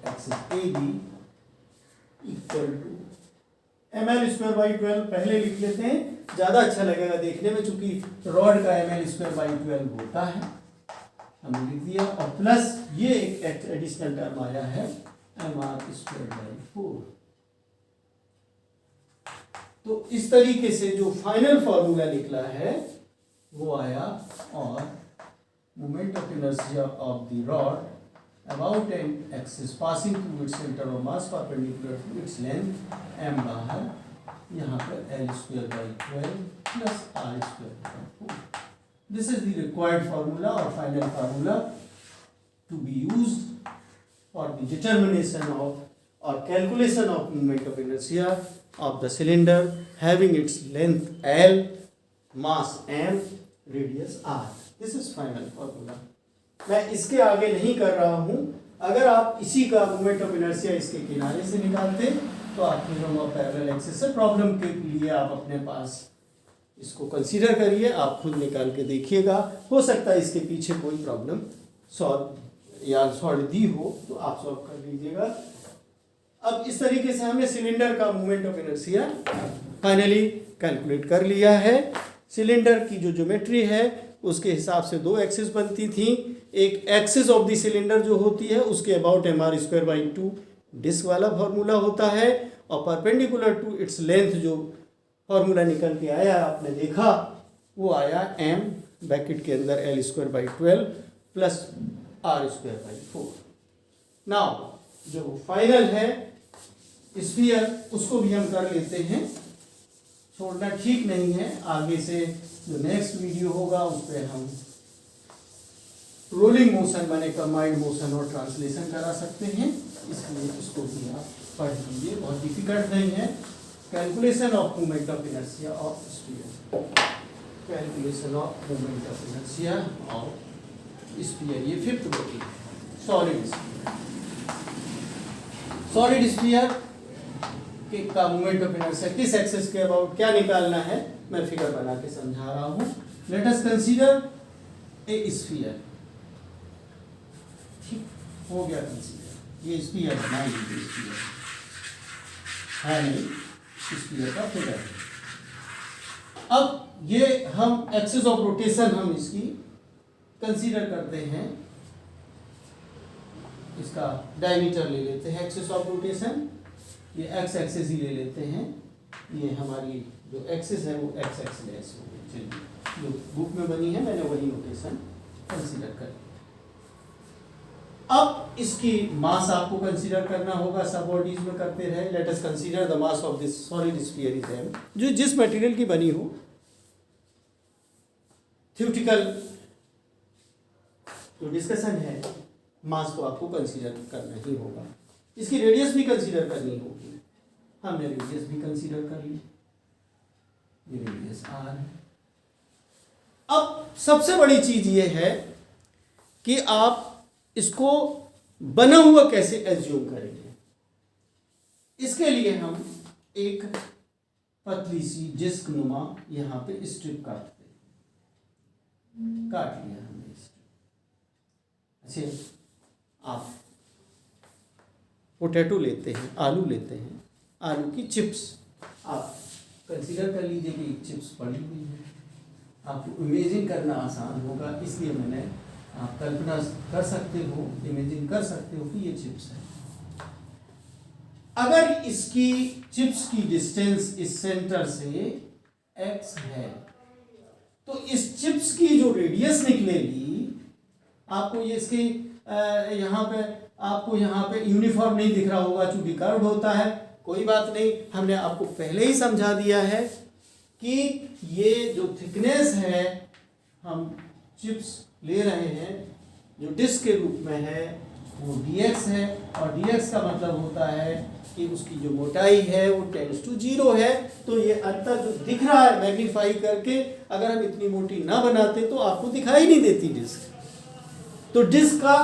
axis AB equal to mL²/12. पहले लिख लेते हैं, ज़्यादा अच्छा लगेगा देखने में, चूंकि रॉड का mL²/12 होता है. हमने लिख दिया और प्लस ये एक एडिशनल टर्म आया है mR²/4. तो इस तरीके से जो फाइनल फॉर्मूला निकला है वो आया और moment of inertia of the rod about an axis passing through its center of mass perpendicular to its length m बाहर यहाँ पर L²/12 plus R²/4. This is the required formula or final formula to be used for the determination of or calculation of moment of inertia of the cylinder having its length L, mass m, radius r. This is final formula. मैं इसके आगे नहीं कर रहा हूँ. अगर आप इसी का मोमेंट ऑफ इनर्शिया इसके किनारे से निकालते तो आप थ्योरम ऑफ पैरेलल एक्सिस से प्रॉब्लम के लिए आप अपने पास इसको कंसीडर करिए, आप खुद निकाल के देखिएगा. हो सकता है इसके पीछे कोई प्रॉब्लम सॉल्व या सॉल्व दी हो तो आप सॉल्व कर लीजिएगा. अब इस तरीके से हमने सिलेंडर का moment of inertia finally calculate कर लिया है. सिलेंडर की जो ज्योमेट्री है उसके हिसाब से दो एक्सिस बनती थी. एक एक्सिस ऑफ द सिलेंडर जो होती है उसके अबाउट mr²/2 डिस्क वाला फॉर्मूला होता है और परपेंडिकुलर टू इट्स लेंथ जो फॉर्मूला निकल के आया आपने देखा वो आया m ब्रैकेट के अंदर L²/12 प्लस R²/4. नाउ जो फाइनल है स्फीयर उसको भी हम कर लेते हैं, छोड़ना ठीक नहीं है. आगे से जो नेक्स्ट वीडियो होगा उस पर हम रोलिंग मोशन माने कंबाइंड मोशन और ट्रांसलेशन करा सकते हैं, इसलिए इसको भी आप पढ़ लीजिए. बहुत डिफिकल्ट नहीं है. Calculation of moment of inertia of sphere, calculation of moment of inertia of sphere, ये 5th body solid sphere. Solid sphere का मोमेंट ऑफ इनर्शिया किस एक्सिस के अबाउट क्या निकालना है मैं फिगर बना के समझा रहा हूं. Let us consider a sphere. ठीक हो गया कंसीडर. ये स्फीयर बना लीजिए. स्फीयर है नहीं, स्फीयर का फिगर. अब ये हम एक्सिस ऑफ रोटेशन हम इसकी कंसीडर करते हैं. इसका डायमीटर ले लेते हैं एक्सिस ऑफ रोटेशन. ये एक्स एक्सिस ही ले लेते हैं. ये हमारी जो एक्सिस है वो एक्स एक्सिस हो गई. चलिए जो बुक में बनी है मैंने वही नोटेशन कंसीडर कर. अब इसकी मास आपको कंसीडर करना होगा. सब बॉडीज में करते रहे. Let us consider the mass of this solid sphere is m, जो जिस मटेरियल की बनी हो. थ्योरेटिकल जो डिस्कशन है मास को आपको कंसीडर करना ही होगा. इसकी रेडियस भी कंसीडर करनी होगी. हमने रेडियस भी कंसीडर कर ली. ये रेडियस r है. अब सबसे बड़ी चीज ये है कि आप इसको बना हुआ कैसे एज्यूम करेंगे. इसके लिए हम एक पतली सी डिस्क नुमा यहां पे स्ट्रिप काटते हैं. काट लिया हमने स्ट्रिप. अच्छा आप पोटैटो लेते हैं, आलू लेते हैं, आलू की चिप्स आप कंसीडर कर लीजिए कि चिप्स पड़ी हुई है. आपको इमेजिन करना आसान होगा, इसलिए मैंने आप कल्पना कर सकते हो, इमेजिन कर सकते हो कि ये चिप्स है. अगर इसकी चिप्स की डिस्टेंस इस सेंटर से x है तो इस चिप्स की जो रेडियस निकलेगी आपको ये इसके यहाँ पे आपको यहाँ पे यूनिफॉर्म नहीं दिख रहा होगा चूंकि कर्व्ड होता है. कोई बात नहीं, हमने आपको पहले ही समझा दिया है कि ये जो थिकनेस है हम चिप्स ले रहे हैं जो डिस्क के रूप में है वो dx है. और dx का मतलब होता है कि उसकी जो मोटाई है वो टेंड्स टू 0 है. तो ये अंतर जो दिख रहा है मैग्नीफाई करके अगर हम इतनी मोटी ना बनाते तो आपको दिखाई नहीं देती डिस्क. तो डिस्क का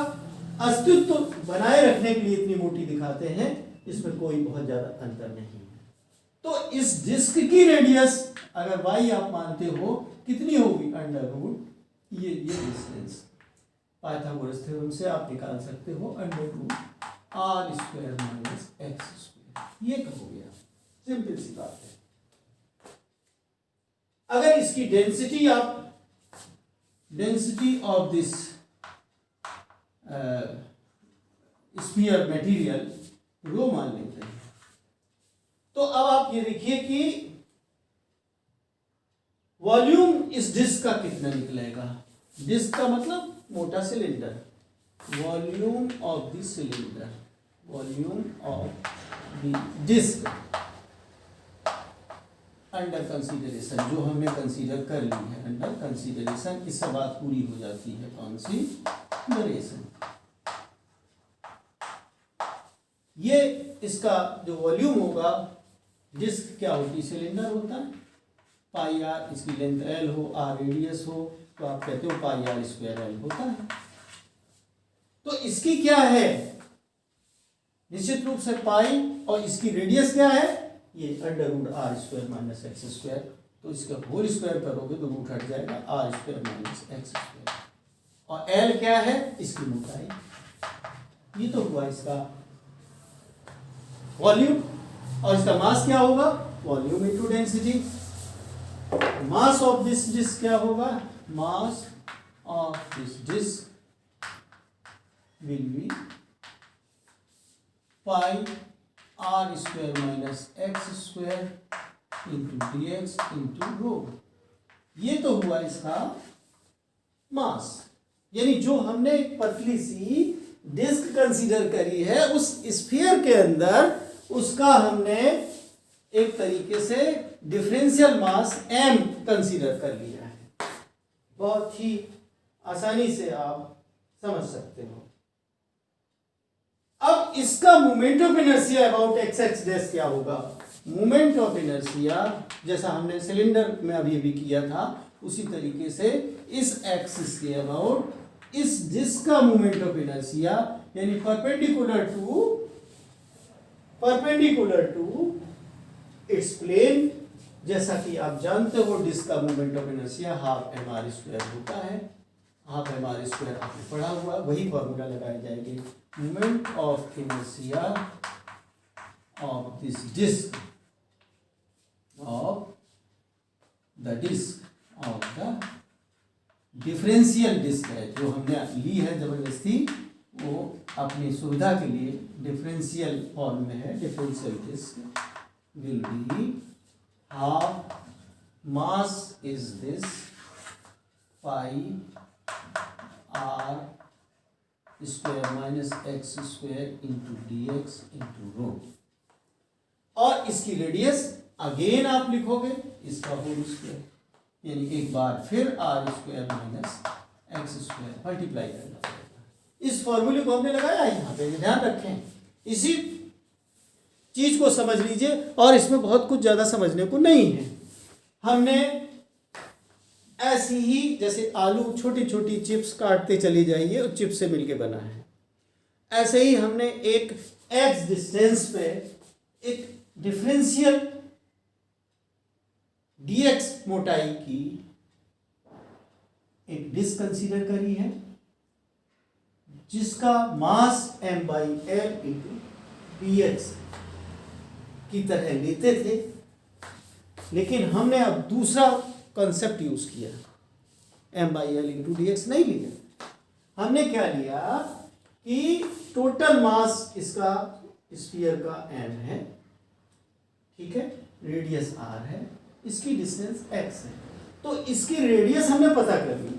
अस्तित्व बनाए रखने के लिए इतनी मोटी दिखाते हैं. इसमें कोई बहुत ज्यादा अंतर नहीं है. तो इस डिस्क की रेडियस अगर y आप मानते हो कितनी होगी √, ये डिस्टेंस पाइथागोरस थ्योरम से आप निकाल सकते हो √r² - x². ये हो गया. सिंपल सी बात है. अगर इसकी density of this sphere material rho मान लेते हैं. तो अब आप ये देखिए कि वॉल्यूम इस डिस्क का कितना निकलेगा. डिस्क का मतलब मोटा cylinder. Volume of the cylinder, volume of the disc under consideration, जो हमने कंसीडर कर ली है अंडर कंसीडरेशन, इससे बात पूरी हो जाती है कंसीडरेशन। ये इसका जो वॉल्यूम होगा, डिस्क क्या होती है, सिलेंडर होता है, पाई आर इसकी लेंथ एल हो, आर रेडियस हो, तो आप कहते हो पाई आर स्क्वायर एल होता है। तो इसकी क्या है, निश्चित रूप से पाई, और इसकी रेडियस क्या है, ये under root r square minus x square, तो इसका होल स्क्वायर करोगे तो रूट हट जाएगा, r square minus x square. और एल क्या है, इसकी मोटाई। ये तो हुआ इसका वॉल्यूम, और इसका मास क्या होगा, volume into density. Mass of this disc क्या होगा, mass of this disc will be pi r square minus x square into d x into rho. ये तो हुआ इसका मास, यानी जो हमने एक पतली सी डिस्क कंसीडर करी है, उस स्फीयर के अंदर उसका हमने एक तरीके से डिफरेंशियल मास m कंसीडर कर लिया है। बहुत ही आसानी से आप समझ सकते हो। अब इसका moment of inertia about x x dash क्या होगा, मोमेंट ऑफ इनर्शिया जैसा हमने सिलेंडर में अभी भी किया था, उसी तरीके से इस एक्सिस के अबाउट इस डिस्क का मोमेंट ऑफ इनर्शिया, यानी परपेंडिकुलर टू इट्स प्लेन, जैसा कि आप जानते हो डिस्क का moment of inertia half M R square होता है। हाफ एम आर स्क्वायर आपने पढ़ा हुआ, वही फॉर्मूला लगाए जाएंगे, moment of inertia of this disc of the disc of the differential disc है, जो हमने ली है जबरदस्ती, वो अपनी सुविधा के लिए डिफरेंशियल फॉर्म में है। Differential disc will be half mass is this pi r square minus x square into dx into rho, और इसकी रेडियस अगेन आप लिखोगे इसका होल स्क्वायर, यानी एक बार फिर r square minus x square multiply करना पड़ेगा। इस फॉर्मूले को हमने लगाया यहाँ पे, ध्यान रखें, इसी चीज को समझ लीजिए, और इसमें बहुत कुछ ज्यादा समझने को नहीं है। हमने ऐसी ही जैसे आलू छोटी छोटी चिप्स काटते चली जाइए और चिप्स से मिलके बना है, ऐसे ही हमने एक एक्स डिस्टेंस पे एक डिफरेंशियल डीएक्स मोटाई की एक डिस्क कंसीडर करी है, जिसका मास m by L into d x की तरह लेते थे, लेकिन हमने अब दूसरा कॉन्सेप्ट यूज किया, m by L into d x नहीं लिया। हमने क्या लिया कि टोटल मास इसका स्फीयर का m है, ठीक है, रेडियस r है, इसकी डिस्टेंस x है, तो इसकी रेडियस हमने पता कर ली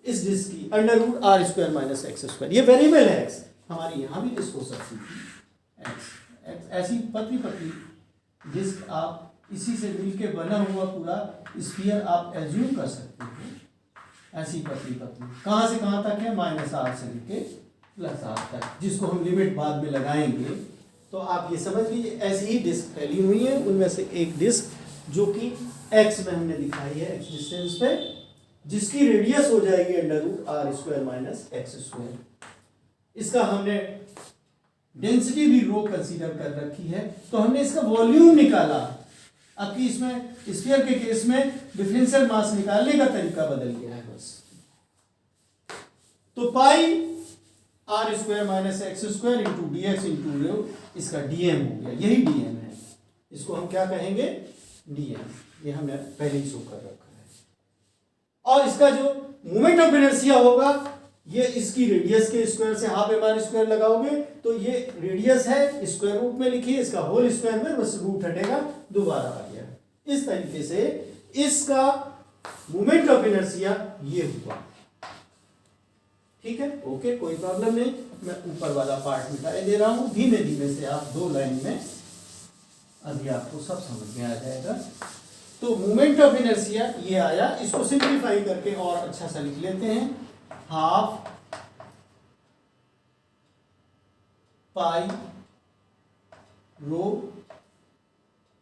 इस डिस्क की, under root r square minus x square. ये वेरिएबल है x, हमारी यहाँ भी डिस्क हो सकती थी x। ऐसी पतली पतली डिस्क आप इसी से मिलके बना हुआ पूरा स्फीयर आप एज्यूम कर सकते हो। ऐसी पतली पतली कहाँ से कहाँ तक है, माइनस आर से लेके प्लस आर तक, जिसको हम लिमिट बाद में लगाएंगे। तो आप ये समझ लीजिए ऐसी ही डिस्क फैली हुई है, उनमें से एक डिस्क जो कि एक्स में हमने दिखाई है, एक्स डिस्टेंस पे, जिसकी रेडियस हो जाएगी under root r square minus x square. इसका हमने डेंसिटी भी रो कंसीडर कर रखी है, तो हमने इसका वॉल्यूम निकाला। अब कि इसमें स्फीयर के केस में डिफरेंशियल मास निकालने का तरीका बदल गया है बस। तो pi r square minus x square into d x into rho, इसका डीएम हो गया, यही डीएम है। इसको हम क्या कहेंगे, डीएम, ये हमने पहले ही शो कर रखा है। और इसका जो मोमेंट ऑफ इनर्शिया होगा, ये इसकी रेडियस के स्क्वायर से हाफ एम आर स्क्वायर लगाओगे तो ये रेडियस है, स्क्वायर रूट में लिखिए, इसका होल स्क्वायर में बस रूट हटेगा, दोबारा आ गया। इस तरीके से इसका मोमेंट ऑफ इनर्शिया ये हुआ, ठीक है, ओके, कोई प्रॉब्लम नहीं। मैं ऊपर वाला पार्ट मिटाई दे रहा हूँ, धीमे धीमे से आप 2 लाइन में अभी आपको सब समझ में आ जाएगा। तो मोमेंट ऑफ इनर्शिया ये आया, इसको सिंप्लीफाई करके और अच्छा सा लिख लेते हैं, half pi rho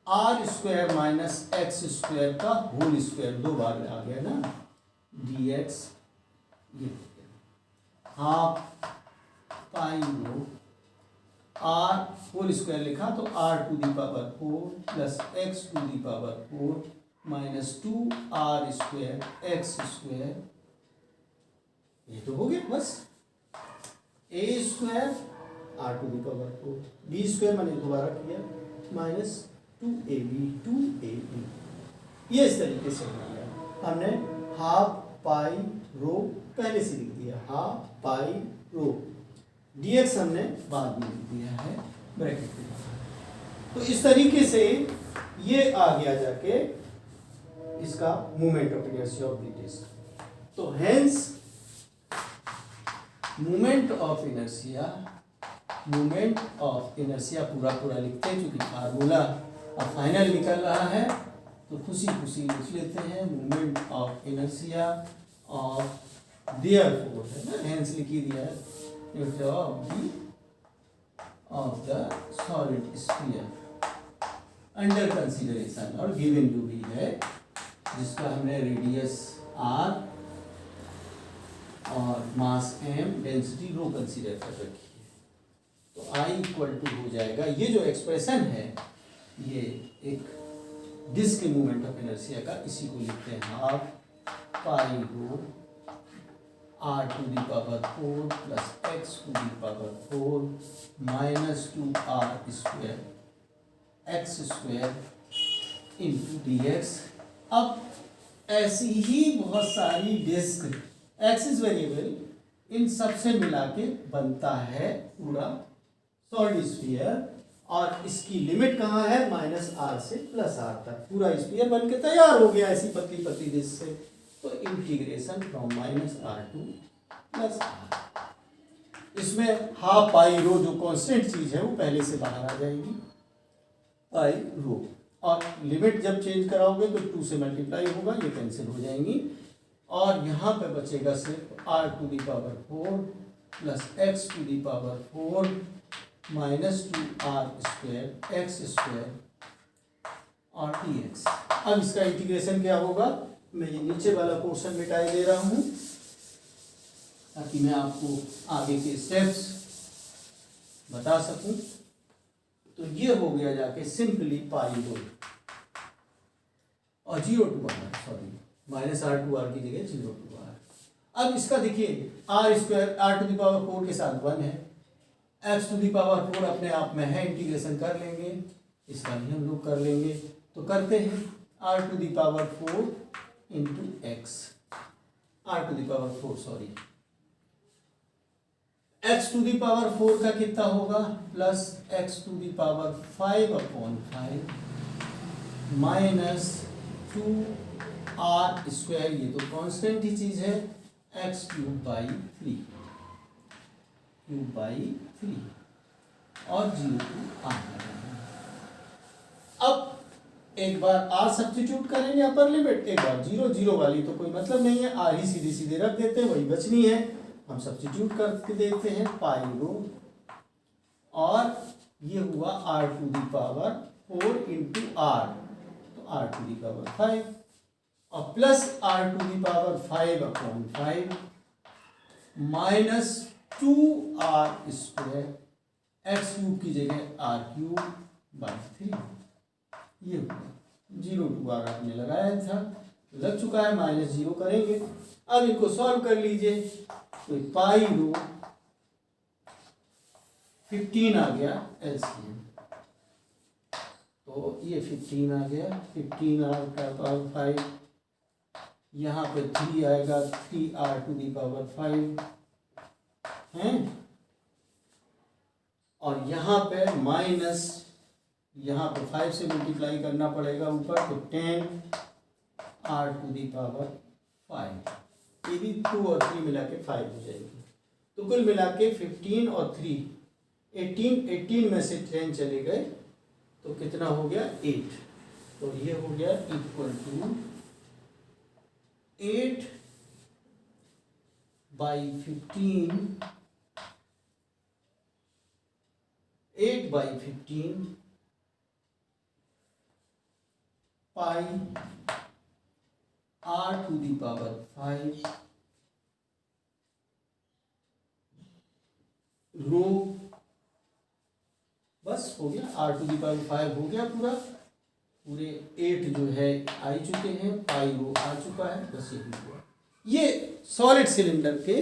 r square minus x square का होल स्क्वायर, 2 बार आ गया ना, डी एक्स, ये half pi rho r whole square लिखा तो r to the power 4 plus x to the power 4 minus 2 r square x square, ये तो हो गया बस। A square r to the power 4, b square मैंने दोबारा किया माइनस 2ab, ये इस तरीके से हो गया। हमने हाफ पाई रो पहले से लिख दिया, हाफ पाई रो, dx हमने बाद में लिख दिया है ब्रैकेट के बाहर। तो इस तरीके से ये आ गया जाके इसका moment of inertia of the disc. तो हेंस मोमेंट ऑफ इनर्शिया पूरा लिखते हैं, क्योंकि फार्मूला अब फाइनल निकल रहा है तो खुशी खुशी लिख लेते हैं, moment of inertia of therefore, है ना, हेंस लिख ही दिया है, of the solid sphere under consideration, और given जो भी है जिसका हमने रेडियस r और मास m, डेंसिटी रो कंसीडर कर रखी है। तो I इक्वल टू हो जाएगा, ये जो एक्सप्रेशन है ये एक डिस्क के मूवमेंट ऑफ इनर्शिया का, इसी को लिखते हैं half pi rho r to the power 4 plus x to the power 4 minus 2 r square x square into d x. अब ऐसी ही बहुत सारी डिस्क एक्सिस वेरिएबल, इन सबसे मिला के बनता है पूरा सॉलिड स्फीयर, और इसकी लिमिट कहाँ है, माइनस आर से प्लस आर तक पूरा स्फीयर बन के तैयार हो गया ऐसी पतली पतली डिस्क से। तो integration from minus r to plus r, इसमें हाफ पाई रो जो कांस्टेंट चीज है वो पहले से बाहर आ जाएगी, पाई रो, और लिमिट जब चेंज कराओगे तो 2 से मल्टीप्लाई होगा, ये कैंसिल हो जाएंगी, और यहाँ पे बचेगा सिर्फ r to the power 4 plus x to the power 4 minus 2 r square x square और डी एक्स। अब इसका इंटीग्रेशन क्या होगा, मैं ये नीचे वाला पोर्शन मिटाई दे रहा हूँ ताकि मैं आपको आगे के स्टेप्स बता सकूं। तो ये हो गया जाके सिंपली पाई रो और 0 to r, sorry minus r to r की जगह 0 टू आर। अब इसका देखिए r square r to the power 4 के साथ 1 है, एक्स टू दी पावर 4 अपने आप में है, इंटीग्रेशन कर लेंगे, इसका भी हम लोग कर लेंगे। तो करते हैं r to the power 4 into x, r to the power 4 sorry, x to the power 4 का कितना होगा, plus x to the power 5/5 minus 2 r square, ये तो कांस्टेंट ही चीज है, एक्स क्यूब बाई 3 और 0 टू आर। अब एक बार आर सब्स्टिट्यूट करेंगे अपर लिमिट, एक बार 0 वाली तो कोई मतलब नहीं है, आर ही सीधे सीधे रख देते हैं, वही बचनी है, हम सब्स्टिट्यूट करके देते हैं पाई रो, और ये हुआ r to the power 4 into r, तो आर टू दी पावर 5 और plus r to the power 5/5 minus 2 r square x cube की जगह आर क्यूब बाई 3, ये हुआ 0 टू आर आपने लगाया था, लग चुका है, माइनस 0 करेंगे। अब इनको सॉल्व कर लीजिए, तो पाई रो 15 आ गया एलसीएम, तो ये 15 आ गया, 15 आर का पावर 5, यहाँ पे 3 आएगा, 3 आर टू दी पावर 5 हैं, और यहाँ पे माइनस, यहाँ पे 5 से मल्टीप्लाई करना पड़ेगा ऊपर, तो 10 आर टू दी पावर 5, ये भी 2 और 3 मिला के 5 हो जाएगी। तो कुल मिला के 15 और 3 18 में से 10 चले गए तो कितना हो गया 8। तो ये हो गया इक्वल टू 8/15 पाई r⁵ रो। बस हो गया, r⁵ हो गया पूरे 8 जो है आ चुके हैं, पाई रो आ चुका है, बस यही हुआ। ये सॉलिड सिलेंडर के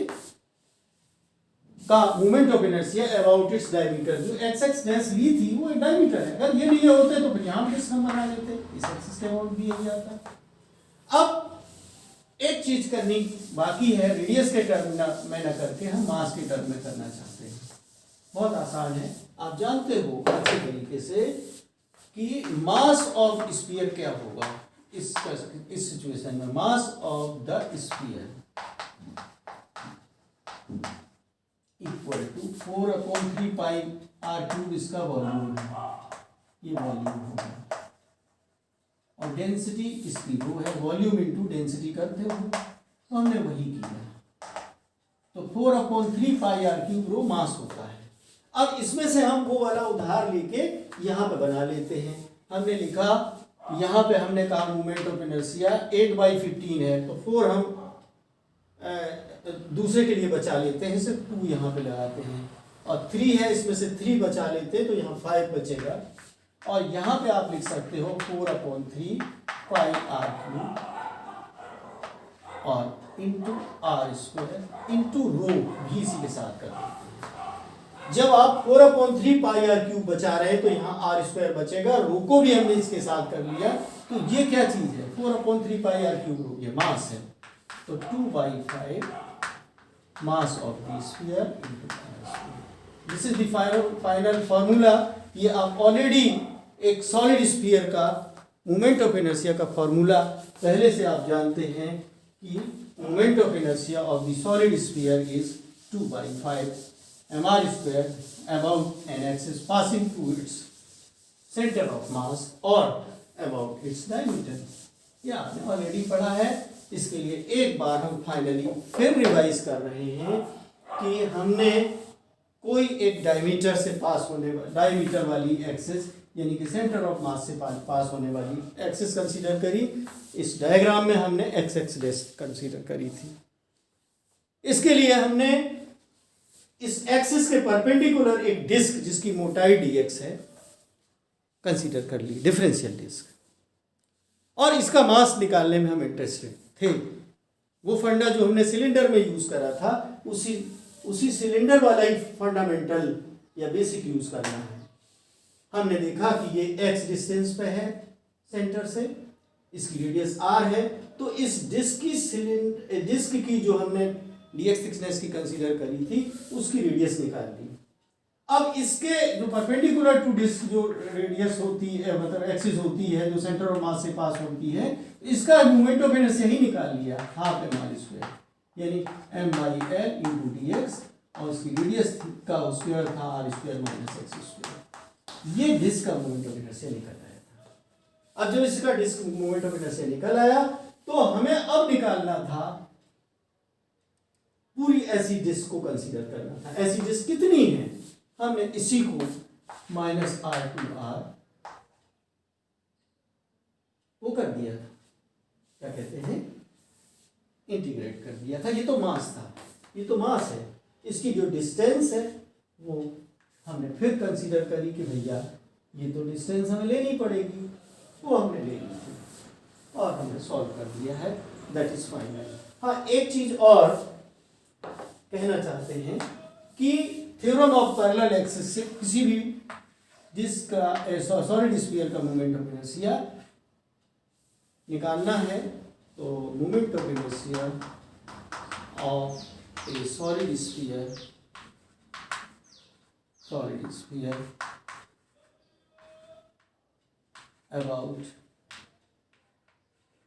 का moment of inertia about its diameter, जो एक्स डैश ली थी वो डायमीटर है। अगर ये नहीं होते तो फिर यहाँ डिस्क हम बना लेते, इस एक्सिस के अबाउट भी यही आता। अब एक चीज करनी बाकी है, रेडियस के टर्म में न करके हम मास के टर्म में करना चाहते हैं। बहुत आसान है, आप जानते हो अच्छे तरीके से कि मास ऑफ स्फीयर क्या होगा। इस सिचुएशन में mass of the sphere equal to 4/3 pi r⁵, इसका वॉल्यूम है, ये वॉल्यूम होगा, और डेंसिटी इसकी रो है, वॉल्यूम इनटू डेंसिटी करते हो, तो हमने वही किया। तो 4/3 पाई r³ रो मास होता है। अब इसमें से हम वो वाला उधार लेके यहाँ पे बना लेते हैं। हमने लिखा, यहाँ पे हमने कहा मोमेंट ऑफ इनर्शिया 8/15 है, तो 4 हम दूसरे के लिए बचा लेते हैं, सिर्फ 2 यहाँ पे लगाते हैं, और 3 है, इसमें से 3 बचा लेते हैं, तो यहाँ 5 बचेगा। और यहाँ पे आप लिख सकते हो 4/3 पाई r³ और इंटू r² इंटू रो भी इसी के साथ कर देते हैं। जब आप 4/3 पाई r³ बचा रहे हैं तो यहाँ r² बचेगा, रो को भी हमने इसके साथ कर लिया। तो ये क्या चीज है, 4/3 पाई r³ रो, ये मास है। तो 2/5 मास of the sphere into r²। This is the final formula. ये आप ऑलरेडी एक सॉलिड स्फीयर का मोमेंट ऑफ इनर्शिया का फॉर्मूला पहले से आप जानते हैं कि moment of inertia of the solid sphere is 2/5 mr² about an axis passing through its center of mass or about its diameter। ये आपने ऑलरेडी पढ़ा है। इसके लिए एक बार हम फाइनली फिर रिवाइज कर रहे हैं कि हमने कोई एक डायमीटर से पास होने डायमीटर वाली एक्सिस, यानी कि सेंटर ऑफ मास से पास होने वाली एक्सिस कंसीडर करी। इस डायग्राम में हमने एक्स एक्सिस कंसीडर करी थी। इसके लिए हमने इस एक्सिस के परपेंडिकुलर एक डिस्क जिसकी मोटाई dx है कंसीडर कर ली, डिफरेंशियल डिस्क, और इसका मास निकालने में हम इंटरेस्टेड थे। वो फंडा जो हमने सिलेंडर में यूज करा था उसी सिलेंडर वाला ही फंडामेंटल या बेसिक यूज करना है। हमने देखा कि ये x डिस्टेंस पे है सेंटर से, इसकी रेडियस r है, तो इस डिस्क की जो हमने dx थिकनेस की कंसीडर करी थी उसकी रेडियस निकाल ली। अब इसके जो परपेंडिकुलर टू डिस्क जो रेडियस होती है, मतलब एक्सिस होती है, जो सेंटर ऑफ मास से पास होती है, इसका मोमेंट ऑफ इनर्शिया ही निकाल लिया, हाफ mr², यानी m/l इंटू dx, और इसकी रेडियस का स्क्वायर था r² - x²। ये डिस्क का मोमेंट ऑफ इनर्शिया निकल आया था। अब जब इसका डिस्क मोमेंट ऑफ इनर्शिया निकल आया तो हमें अब निकालना था, पूरी ऐसी डिस्क को कंसीडर करना था। ऐसी डिस्क कितनी है, हमने इसी को -r/r वो कर दिया था, क्या कहते हैं, इंटीग्रेट कर दिया था। ये तो मास था, ये तो मास है। इसकी जो डिस्टेंस है वो हमने फिर कंसीडर करी कि भैया ये तो डिस्टेंस हमें लेनी पड़ेगी, वो हमने ले ली थी और हमने सॉल्व कर दिया है। That is final. हाँ, एक चीज और कहना चाहते हैं कि थ्योरम ऑफ पैरेलल एक्सिस से किसी भी डिस्क का सॉलिड स्फीयर का मोमेंट ऑफ इनर्शिया निकालना है तो moment of inertia of A solid sphere about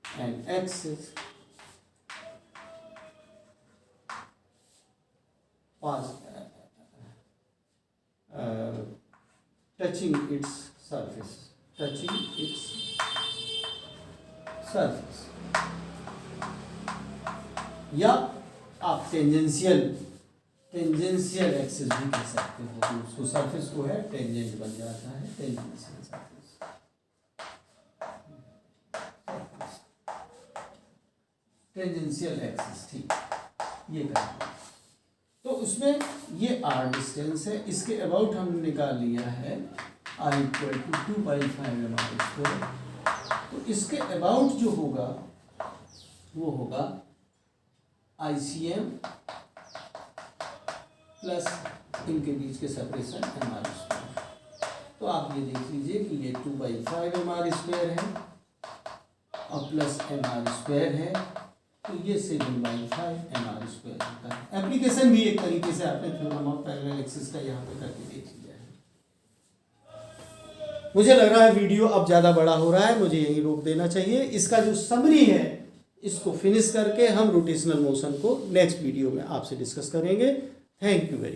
an axis pass touching its surface, या आप टेंजेंशियल एक्सिस भी कह सकते हो, तो उसको सरफेस को है टेंजेंट बन जाता है, टेंजेंशियल सरफेस, टेंजेंशियल एक्सिस, ठीक, ये करेंगे। तो उसमें ये आर डिस्टेंस है, इसके अबाउट हमने निकाल लिया है r इक्वल टू 2/5 mr²। तो इसके अबाउट जो होगा वो होगा ICM प्लस इनके बीच के सेपरेशन mr²। तो आप ये देख लीजिए कि ये 2/5 mr² है और प्लस mr² है, तो ये 7/5 mr² होता है। एप्लीकेशन भी एक तरीके से आपने थ्योरम ऑफ पैरेलल एक्सिस का यहाँ पे करके देख लिया है। मुझे लग रहा है वीडियो अब ज़्यादा बड़ा हो रहा है, मुझे यहीं रोक देना चाहिए। इसका जो समरी है इसको फिनिश करके हम रोटेशनल मोशन को नेक्स्ट वीडियो में आपसे डिस्कस करेंगे। Thank you very